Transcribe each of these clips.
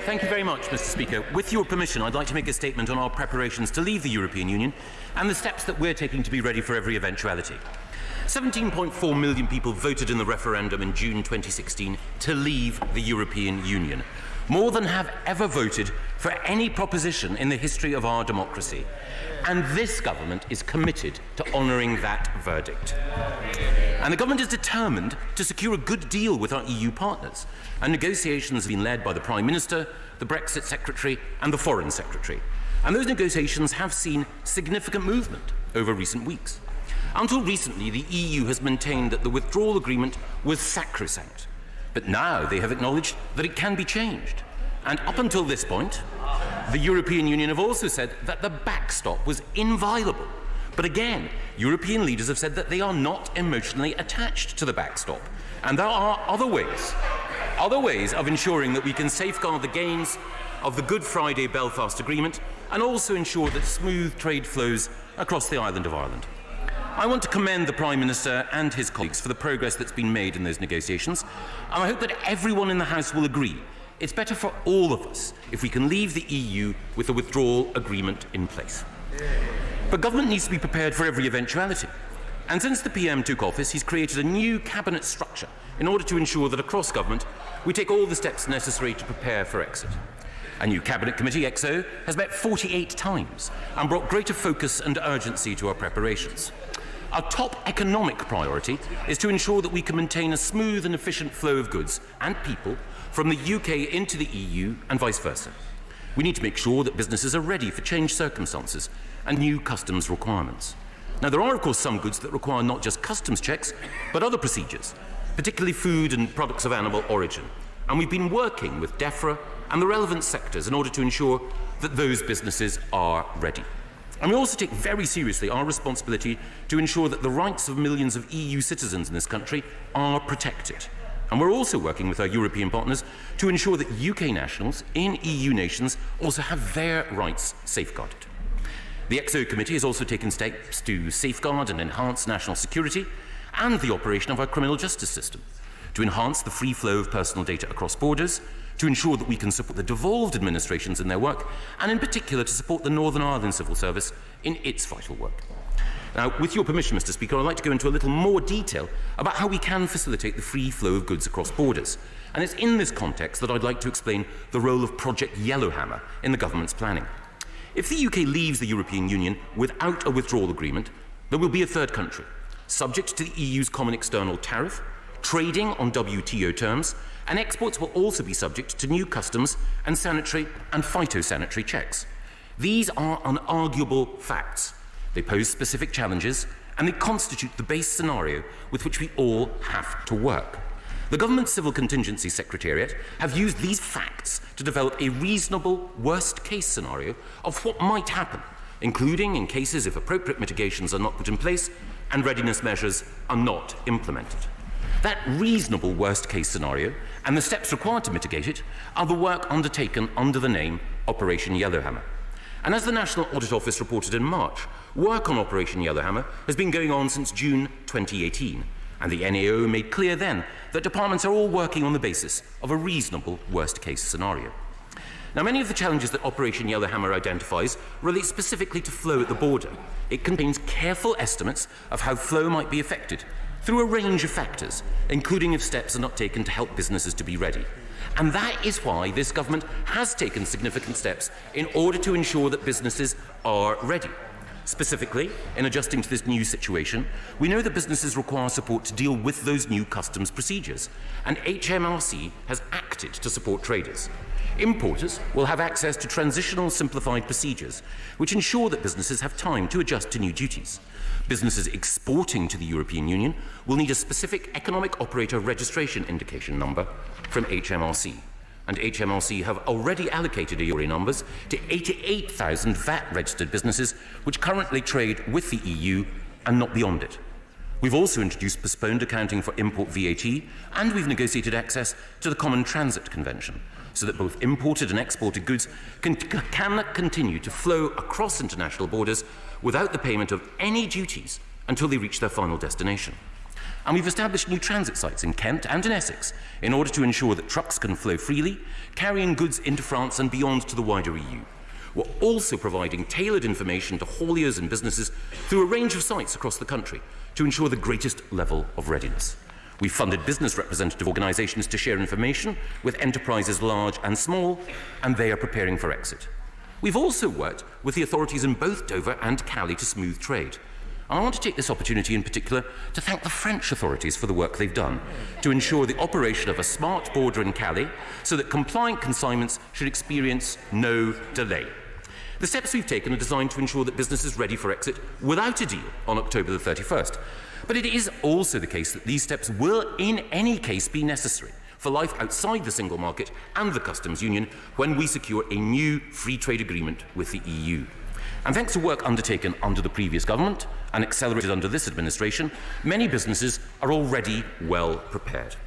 Thank you very much, Mr. Speaker. With your permission, I'd like to make a statement on our preparations to leave the European Union and the steps that we're taking to be ready for every eventuality. 17.4 million people voted in the referendum in June 2016 to leave the European Union. More than have ever voted for any proposition in the history of our democracy. And this government is committed to honouring that verdict. And the government is determined to secure a good deal with our EU partners. And negotiations have been led by the Prime Minister, the Brexit Secretary and the Foreign Secretary. And those negotiations have seen significant movement over recent weeks. Until recently, the EU has maintained that the withdrawal agreement was sacrosanct. But now they have acknowledged that it can be changed. And up until this point, the European Union have also said that the backstop was inviolable. But again, European leaders have said that they are not emotionally attached to the backstop. And there are other ways of ensuring that we can safeguard the gains of the Good Friday Belfast Agreement and also ensure that smooth trade flows across the island of Ireland. I want to commend the Prime Minister and his colleagues for the progress that's been made in those negotiations, and I hope that everyone in the House will agree it's better for all of us if we can leave the EU with the withdrawal agreement in place. But government needs to be prepared for every eventuality. And since the PM took office, he's created a new cabinet structure in order to ensure that across government we take all the steps necessary to prepare for exit. A new cabinet committee, EXO, has met 48 times and brought greater focus and urgency to our preparations. Our top economic priority is to ensure that we can maintain a smooth and efficient flow of goods and people from the UK into the EU and vice versa. We need to make sure that businesses are ready for changed circumstances and new customs requirements. Now, there are, of course, some goods that require not just customs checks, but other procedures, particularly food and products of animal origin. And we've been working with DEFRA and the relevant sectors in order to ensure that those businesses are ready. And we also take very seriously our responsibility to ensure that the rights of millions of EU citizens in this country are protected. And we're also working with our European partners to ensure that UK nationals in EU nations also have their rights safeguarded. The EXO Committee has also taken steps to safeguard and enhance national security and the operation of our criminal justice system, to enhance the free flow of personal data across borders, to ensure that we can support the devolved administrations in their work, and in particular to support the Northern Ireland Civil Service in its vital work. Now, with your permission, Mr. Speaker, I'd like to go into a little more detail about how we can facilitate the free flow of goods across borders. And it's in this context that I'd like to explain the role of Project Yellowhammer in the government's planning. If the UK leaves the European Union without a withdrawal agreement, there will be a third country, subject to the EU's common external tariff, trading on WTO terms, and exports will also be subject to new customs and sanitary and phytosanitary checks. These are unarguable facts. They pose specific challenges, and they constitute the base scenario with which we all have to work. The Government Civil Contingency Secretariat have used these facts to develop a reasonable worst-case scenario of what might happen, including in cases if appropriate mitigations are not put in place and readiness measures are not implemented. That reasonable worst-case scenario and the steps required to mitigate it are the work undertaken under the name Operation Yellowhammer. And as the National Audit Office reported in March, work on Operation Yellowhammer has been going on since June 2018, and the NAO made clear then that departments are all working on the basis of a reasonable worst-case scenario. Now, many of the challenges that Operation Yellowhammer identifies relate specifically to flow at the border. It contains careful estimates of how flow might be affected through a range of factors, including if steps are not taken to help businesses to be ready. And that is why this government has taken significant steps in order to ensure that businesses are ready. Specifically, in adjusting to this new situation, we know that businesses require support to deal with those new customs procedures, and HMRC has acted to support traders. Importers will have access to transitional simplified procedures, which ensure that businesses have time to adjust to new duties. Businesses exporting to the European Union will need a specific economic operator registration indication number from HMRC. And HMRC have already allocated EORI numbers to 88,000 VAT-registered businesses which currently trade with the EU and not beyond it. We've also introduced postponed accounting for import VAT, and we've negotiated access to the Common Transit Convention, so that both imported and exported goods can continue to flow across international borders without the payment of any duties until they reach their final destination. And we've established new transit sites in Kent and in Essex in order to ensure that trucks can flow freely, carrying goods into France and beyond to the wider EU. We're also providing tailored information to hauliers and businesses through a range of sites across the country to ensure the greatest level of readiness. We've funded business representative organisations to share information with enterprises large and small, and they are preparing for exit. We've also worked with the authorities in both Dover and Calais to smooth trade. And I want to take this opportunity in particular to thank the French authorities for the work they've done to ensure the operation of a smart border in Calais so that compliant consignments should experience no delay. The steps we've taken are designed to ensure that business is ready for exit without a deal on October the 31st. But it is also the case that these steps will in any case be necessary for life outside the single market and the customs union when we secure a new free trade agreement with the EU. And thanks to work undertaken under the previous government and accelerated under this administration, many businesses are already well prepared.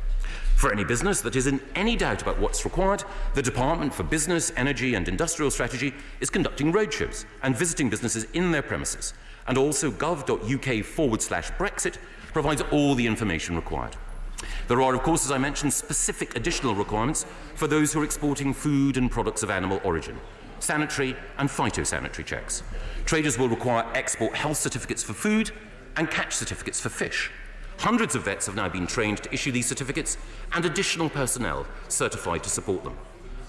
For any business that is in any doubt about what's required, the Department for Business, Energy and Industrial Strategy is conducting roadshows and visiting businesses in their premises, and also gov.uk/Brexit provides all the information required. There are, of course, as I mentioned, specific additional requirements for those who are exporting food and products of animal origin, sanitary and phytosanitary checks. Traders will require export health certificates for food and catch certificates for fish. Hundreds of vets have now been trained to issue these certificates and additional personnel certified to support them.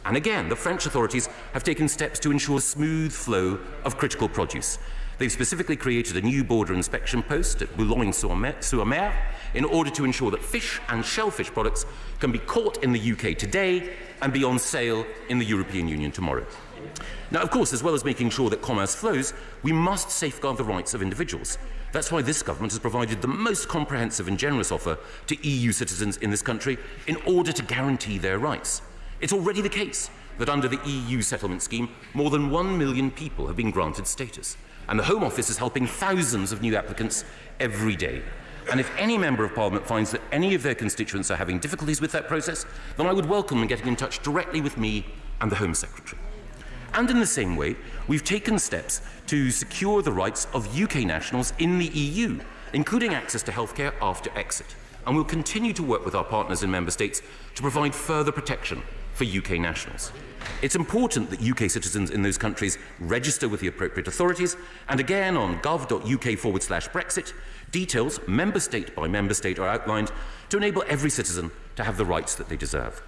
And again, the French authorities have taken steps to ensure a smooth flow of critical produce. They've specifically created a new border inspection post at Boulogne-sur-Mer in order to ensure that fish and shellfish products can be caught in the UK today and be on sale in the European Union tomorrow. Now, of course, as well as making sure that commerce flows, we must safeguard the rights of individuals. That's why this government has provided the most comprehensive and generous offer to EU citizens in this country in order to guarantee their rights. It's already the case that under the EU settlement scheme, more than 1 million people have been granted status. And the Home Office is helping thousands of new applicants every day. And if any Member of Parliament finds that any of their constituents are having difficulties with that process, then I would welcome them getting in touch directly with me and the Home Secretary. And in the same way, we've taken steps to secure the rights of UK nationals in the EU, including access to healthcare after exit. And we'll continue to work with our partners in Member States to provide further protection for UK nationals. It's important that UK citizens in those countries register with the appropriate authorities, and again on gov.uk/Brexit, details member state by member state are outlined to enable every citizen to have the rights that they deserve.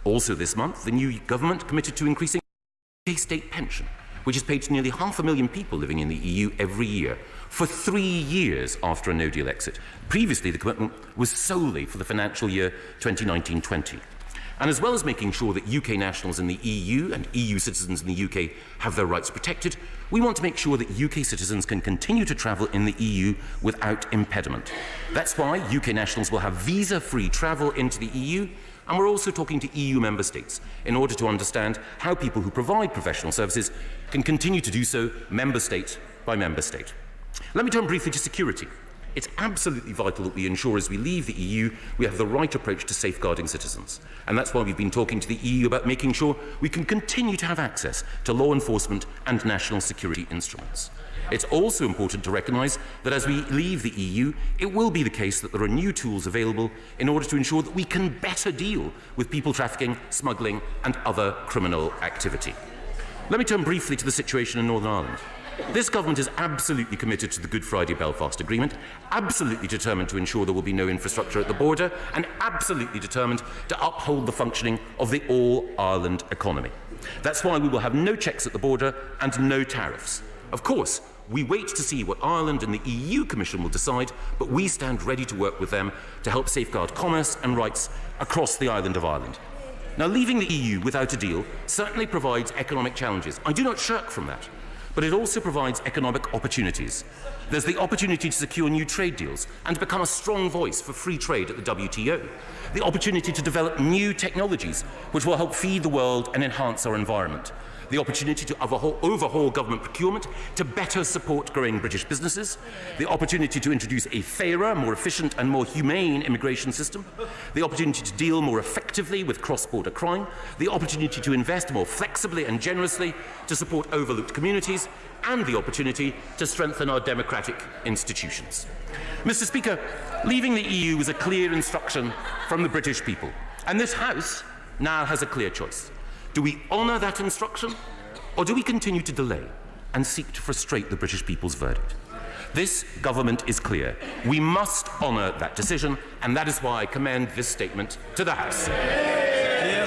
Also this month, the new government committed to increasing the state pension, which is paid to nearly 500,000 people living in the EU every year for 3 years after a no-deal exit. Previously, the commitment was solely for the financial year 2019-20. And as well as making sure that UK nationals in the EU and EU citizens in the UK have their rights protected, we want to make sure that UK citizens can continue to travel in the EU without impediment. That's why UK nationals will have visa-free travel into the EU, and we're also talking to EU member states in order to understand how people who provide professional services can continue to do so member state by member state. Let me turn briefly to security. It's absolutely vital that we ensure as we leave the EU we have the right approach to safeguarding citizens. And that's why we've been talking to the EU about making sure we can continue to have access to law enforcement and national security instruments. It's also important to recognise that as we leave the EU, it will be the case that there are new tools available in order to ensure that we can better deal with people trafficking, smuggling and other criminal activity. Let me turn briefly to the situation in Northern Ireland. This government is absolutely committed to the Good Friday Belfast Agreement, absolutely determined to ensure there will be no infrastructure at the border, and absolutely determined to uphold the functioning of the all-Ireland economy. That's why we will have no checks at the border and no tariffs. Of course, we wait to see what Ireland and the EU Commission will decide, but we stand ready to work with them to help safeguard commerce and rights across the island of Ireland. Now, leaving the EU without a deal certainly provides economic challenges. I do not shirk from that. But it also provides economic opportunities. There's the opportunity to secure new trade deals and become a strong voice for free trade at the WTO. The opportunity to develop new technologies which will help feed the world and enhance our environment. The opportunity to overhaul government procurement to better support growing British businesses. The opportunity to introduce a fairer, more efficient and more humane immigration system. The opportunity to deal more effectively with cross-border crime. The opportunity to invest more flexibly and generously to support overlooked communities. And the opportunity to strengthen our democratic institutions. Mr. Speaker, Leaving the EU was a clear instruction from the British people, and this House now has a clear choice. Do we honour that instruction, or do we continue to delay and seek to frustrate the British people's verdict? This government is clear. We must honour that decision, and that is why I commend this statement to the House.